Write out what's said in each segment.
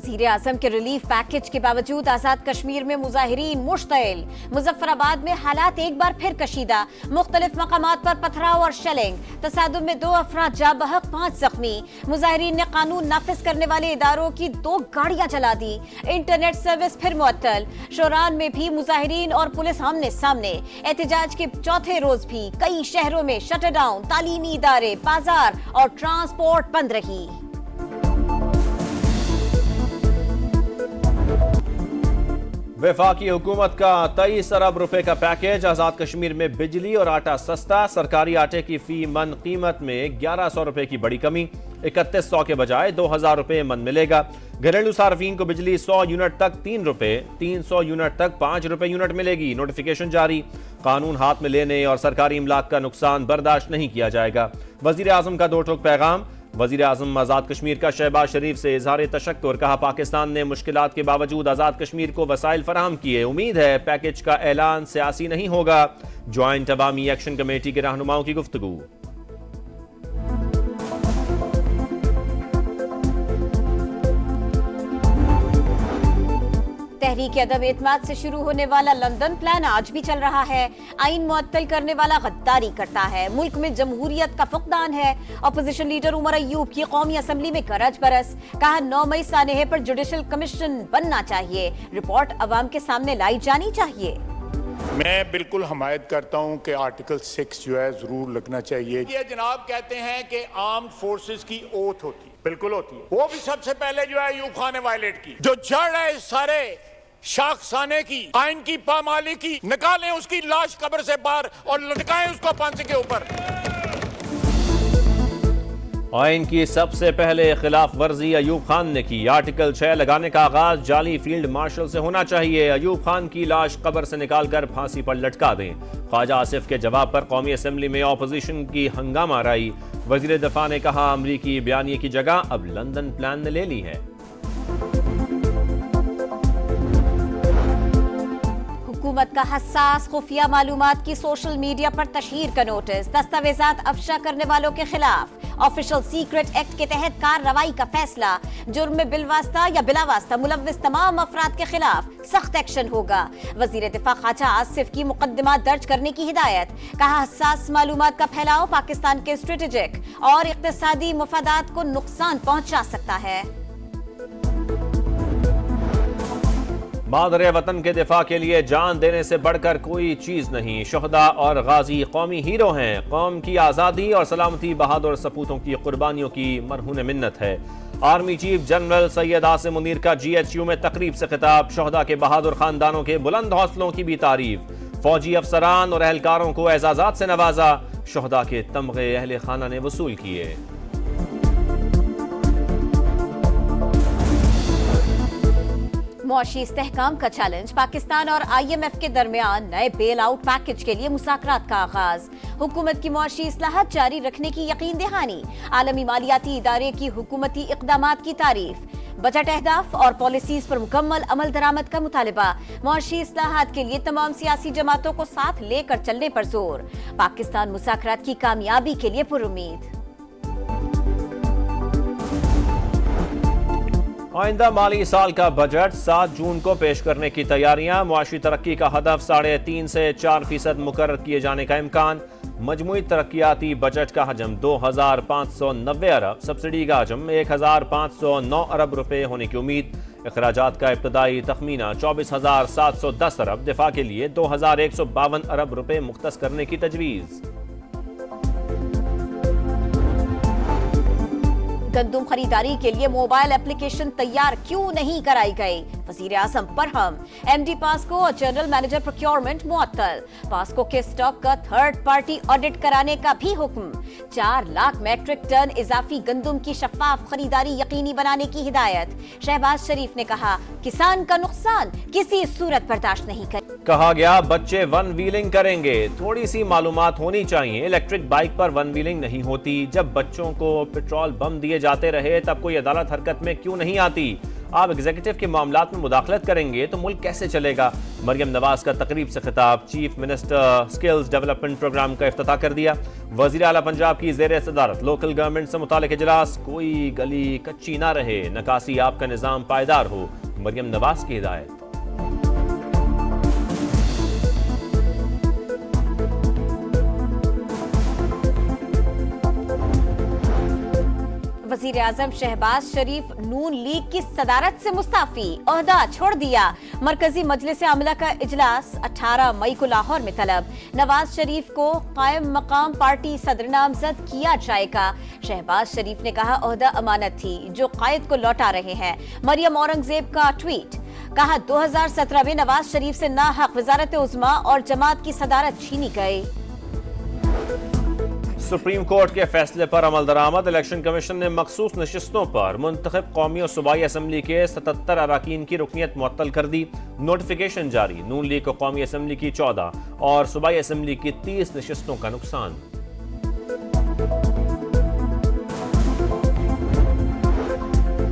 वज़ीर आज़म के relief package के बावजूद आजाद कश्मीर में मुजाहिरीन मुश्तइल। मुजफ्फराबाद में हालात एक बार फिर कशीदा। मुख्तलिफ मकामात पर पथराव और शेलिंग। तसादुम में 2 अफराद जा बहक, 5 जख्मी। मुजाहिरीन ने कानून नाफिज करने वाले इदारों की 2 गाड़ियां जला दी। इंटरनेट सर्विस फिर मुअत्तल। शोरान में भी मुजाहिरीन और पुलिस आमने सामने। एहतजाज के चौथे रोज भी कई शहरों में शटर डाउन। तालीमी इदारे, बाजार और ट्रांसपोर्ट बंद रही। वफाकी हुकूमत का 23 अरब रुपए का पैकेज। आजाद कश्मीर में बिजली और आटा सस्ता। सरकारी आटे की फी मन कीमत में 1100 रुपए की बड़ी कमी। 3100 के बजाय 2000 रुपए मन मिलेगा। घरेलू सार्फिन को बिजली 100 यूनिट तक 3 रुपए, 300 यूनिट तक 5 रुपए यूनिट मिलेगी। नोटिफिकेशन जारी। कानून हाथ में लेने और सरकारी इमलाक का नुकसान बर्दाश्त नहीं किया जाएगा। वजीर आजम का 2 टोक पैगाम। वजीर आजम आजाद कश्मीर का शहबाज शरीफ से इजहार तशक्कुर। कहा, पाकिस्तान ने मुश्किलात के बावजूद आजाद कश्मीर को वसाइल फराहम किए। उम्मीद है पैकेज का ऐलान सियासी नहीं होगा। ज्वाइंट अवामी एक्शन कमेटी के रहनुमाओं की गुफ्तगू। तहरीक अदम एतमाद से शुरू होने वाला लंदन प्लान आज भी चल रहा है। आइन मुअत्तल करने वाला गद्दारी करता है। मुल्क में जमहूरियत का फुकदान है। अपोजिशन लीडर उमर अयूब की कौमी असम्बली में गरज बरस। कहा, 9 मई सानहे पर जुडिशल कमीशन बनना चाहिए। रिपोर्ट अवाम के सामने लाई जानी चाहिए। मैं बिल्कुल हमायत करता हूं कि आर्टिकल 6 जो है जरूर लगना चाहिए। ये जनाब कहते हैं कि आर्म्ड फोर्सेस की ओथ होती, बिल्कुल होती है। वो भी सबसे पहले जो है अयूब खान ने वायलेट की। जो जड़ है इस सारे शाखसाने की, आइन की पामाली की, निकालें उसकी लाश कब्र से बाहर और लटकाएं उसको फांसी के ऊपर। आइन की सबसे पहले खिलाफ वर्जी अयूब खान ने की। आर्टिकल 6 लगाने का आगाज जाली फील्ड मार्शल से होना चाहिए। अयूब खान की लाश कब्र से निकालकर फांसी पर लटका दें। ख्वाजा आसिफ के जवाब पर कौमी असम्बली में ऑपोजिशन की हंगामा राई। वजीर दफा ने कहा, अमरीकी बयानिए की जगह अब लंदन प्लान ने ले ली है। हुकूमत का हसास खुफिया मालूमात की सोशल मीडिया पर तशहीर का नोटिस। दस्तावेजात अफशा करने वालों के खिलाफ ऑफिशियल सीक्रेट एक्ट के तहत कार्रवाई का फैसला। जुर्म में बिलवास्ता या बिलावास्ता मुलव्विस तमाम अफराद के खिलाफ सख्त एक्शन होगा। वजीर दिफा ख्वाजा आसिफ की मुकदमा दर्ज करने की हिदायत। कहा, हसास मालूमात का फैलाव पाकिस्तान के स्ट्रेटेजिक और इक्तिसादी मफादात को नुकसान पहुंचा सकता है। मादरे वतन के दिफा के लिए जान देने से बढ़कर कोई चीज नहीं। शहदा और गाजी कौमी हीरो हैं। कौम की आज़ादी और सलामती बहादुर सपूतों की कुर्बानियों की मरहून मिन्नत है। Army chief general Syed Asim Munir का GHU में तकरीब से खिताब। शहदा के बहादुर खानदानों के बुलंद हौसलों की भी तारीफ। फौजी अफसरान और एहलकारों को एजाजात से नवाजा। शहदा के तमगे अहले खाना ने वसूल किए। मुआशी इस्तेहकाम का चैलेंज। पाकिस्तान और IMF के दरमियान नए बेल आउट पैकेज के लिए मुज़ाकरात का आगाज। हुकूमत की मुआशी इस्लाहत जारी रखने की यकीन दहानी। आलमी मालियाती इदारे की हुकूमती इक़दामात की तारीफ। बजट अहदाफ और पॉलिसीज पर मुकम्मल अमल दरामद का मुतालिबा। मुआशी इस्लाहात के लिए तमाम सियासी जमातों को साथ लेकर चलने पर जोर। पाकिस्तान मुज़ाकरात की कामयाबी के लिए पुरुम्मीद। आइंदा माली साल का बजट 7 जून को पेश करने की तैयारियां। मुआशी तरक्की का हदफ 3.5 से 4% मुकर्रर किए जाने का इम्कान। मजमूई तरक्याती बजट का हजम 2590 अरब, सब्सिडी का हजम 1509 अरब रुपए होने की उम्मीद। अखराजात का इब्तदाई तखमीना 24710 अरब। दिफा के लिए 2152 अरब रुपए मुख्तस करने की तजवीज़। गंदुम खरीदारी के लिए मोबाइल एप्लीकेशन तैयार क्यों नहीं कराई गई? वजीर आजम पर हम। MD पास्को और जनरल मैनेजर प्रोक्योरमेंट मुअत्तल। पास्को के स्टॉक का थर्ड पार्टी ऑडिट कराने का भी हुक्म। 4 लाख मैट्रिक टन इजाफी गंदुम की शफाफ खरीदारी यकीनी बनाने की हिदायत। शहबाज शरीफ ने कहा, किसान का नुकसान किसी सूरत बर्दाश्त नहीं कर। कहा गया, बच्चे वन व्हीलिंग करेंगे। थोड़ी सी मालूमात होनी चाहिए। इलेक्ट्रिक बाइक पर वन व्हीलिंग नहीं होती। जब बच्चों को पेट्रोल बम दिए जाते रहे तब कोई अदालत हरकत में क्यों नहीं आती? आप एग्जीक्यूटिव के मामलात में मुदाखलत करेंगे तो मुल्क कैसे चलेगा। मरियम नवाज का तकरीब से खिताब, chief minister skills development programme का इफ्तिताह कर दिया। वजीर आला पंजाब की ज़ेर सदारत लोकल गवर्नमेंट से मुतालिक इजलास, कोई गली कच्ची ना रहे, नकासी आपका निज़ाम पायदार हो, मरियम नवाज की हिदायत। वजीर आजम शहबाज शरीफ नून लीग की सदारत से मुस्ताफी, ओहदा छोड़ दिया। मरकजी मजलिस आमला का इजलास 18 मई को लाहौर में तलब। नवाज शरीफ को कायम मकाम पार्टी सदर नामजद किया जाएगा। शहबाज शरीफ ने कहा ओहदा अमानत थी जो कायद को लौटा रहे हैं। मरियम औरंगजेब का ट्वीट, कहा 2017 में नवाज शरीफ से नाहक वजारत उज़्मा और जमात की सदारत छीनी गई। सुप्रीम कोर्ट के फैसले पर अमल दरामद। इलेक्शन कमीशन ने मखसूस नशिस्तों पर मुंतखब कौमी और सूबाई असम्बली के 77 अराकीन की रुकनियत मुअत्तल कर दी। नोटिफिकेशन जारी। नून लीग को कौमी असम्बली की 14 और सूबाई असम्बली की 30 नशिस्तों का नुकसान।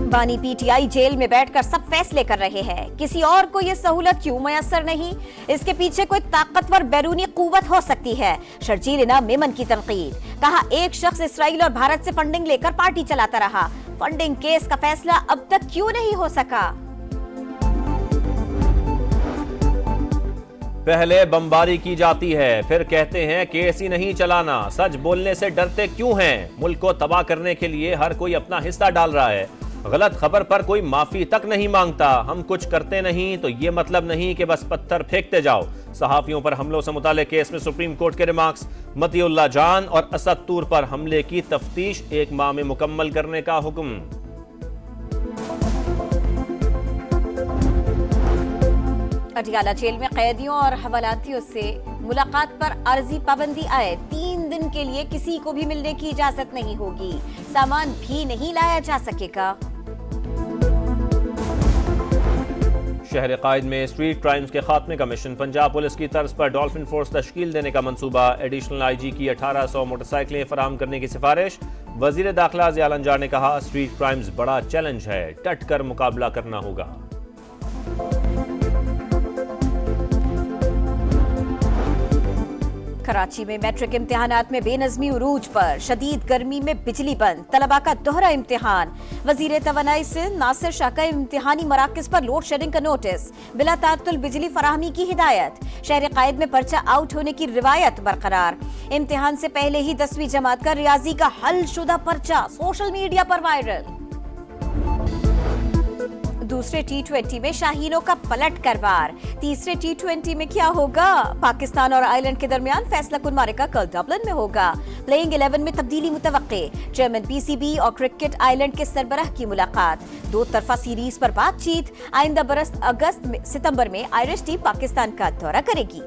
बानी पीटीआई जेल में बैठकर सब फैसले कर रहे हैं। किसी और को यह सहूलत क्यों मयसर नहीं? इसके पीछे कोई ताकतवर बैरूनी कुव्वत हो सकती है। शर्जील इनाम मेमन की तनकीद, कहा एक शख्स इसराइल और भारत से फंडिंग लेकर पार्टी चलाता रहा। फंडिंग केस का फैसला अब तक क्यों नहीं हो सका? पहले बमबारी की जाती है, फिर कहते हैं केस ही नहीं चलाना। सच बोलने से डरते क्यों हैं? मुल्क को तबाह करने के लिए हर कोई अपना हिस्सा डाल रहा है। गलत खबर पर कोई माफी तक नहीं मांगता। हम कुछ करते नहीं तो ये मतलब नहीं कि बस पत्थर फेंकते जाओ। सहाफियों पर हमलों से मुताल्लिक केस में सुप्रीम कोर्ट के रिमार्क्स। मतीउल्लाह जान और असद तूर पर हमले की तफ्तीश 1 माह में मुकम्मल करने का हुक्म। अटियाला जेल में कैदियों और हवालातियों से मुलाकात पर आर्जी पाबंदी आए। 3 दिन के लिए किसी को भी मिलने की इजाजत नहीं होगी। सामान भी नहीं लाया जा सकेगा। शहर कायद में स्ट्रीट क्राइम्स के खात्मे का मिशन। पंजाब पुलिस की तर्ज पर डॉल्फिन फोर्स तश्कील देने का मंसूबा। एडिशनल आईजी की 1800 मोटरसाइकिलें फराहम करने की सिफारिश। वजीर दाखिला ज़िया अलंजार ने कहा स्ट्रीट क्राइम्स बड़ा चैलेंज है, डट कर मुकाबला करना होगा। कराची में मैट्रिक इम्तिहानात में बेनज़मी उरूज पर। शदीद गर्मी में बिजली बंद, तलबा का दोहरा इम्तिहान। वजीर तवानाई से नासिर शाह का इम्तिहानी मराकज़ पर लोड शेडिंग का नोटिस। बिला ताअत्तुल बिजली फराहमी की हिदायत। शहर कायद में पर्चा आउट होने की रिवायत बरकरार। इम्तिहान से पहले ही 10वीं जमात का रियाजी का हल शुदा पर्चा सोशल मीडिया पर वायरल। दूसरे T20 में शाहीनों का पलट कर वार। तीसरे T20 में क्या होगा? पाकिस्तान और आयरलैंड के दरमियान फैसला कुन मारिका कल डबलिन में होगा। प्लेइंग 11 में तब्दीली मुतवक्के। चेयरमैन PCB और क्रिकेट आयरलैंड के सरबराह की मुलाकात। 2 तरफा सीरीज पर बातचीत। आइंदा बरस सितंबर में आयरिश टीम पाकिस्तान का दौरा करेगी।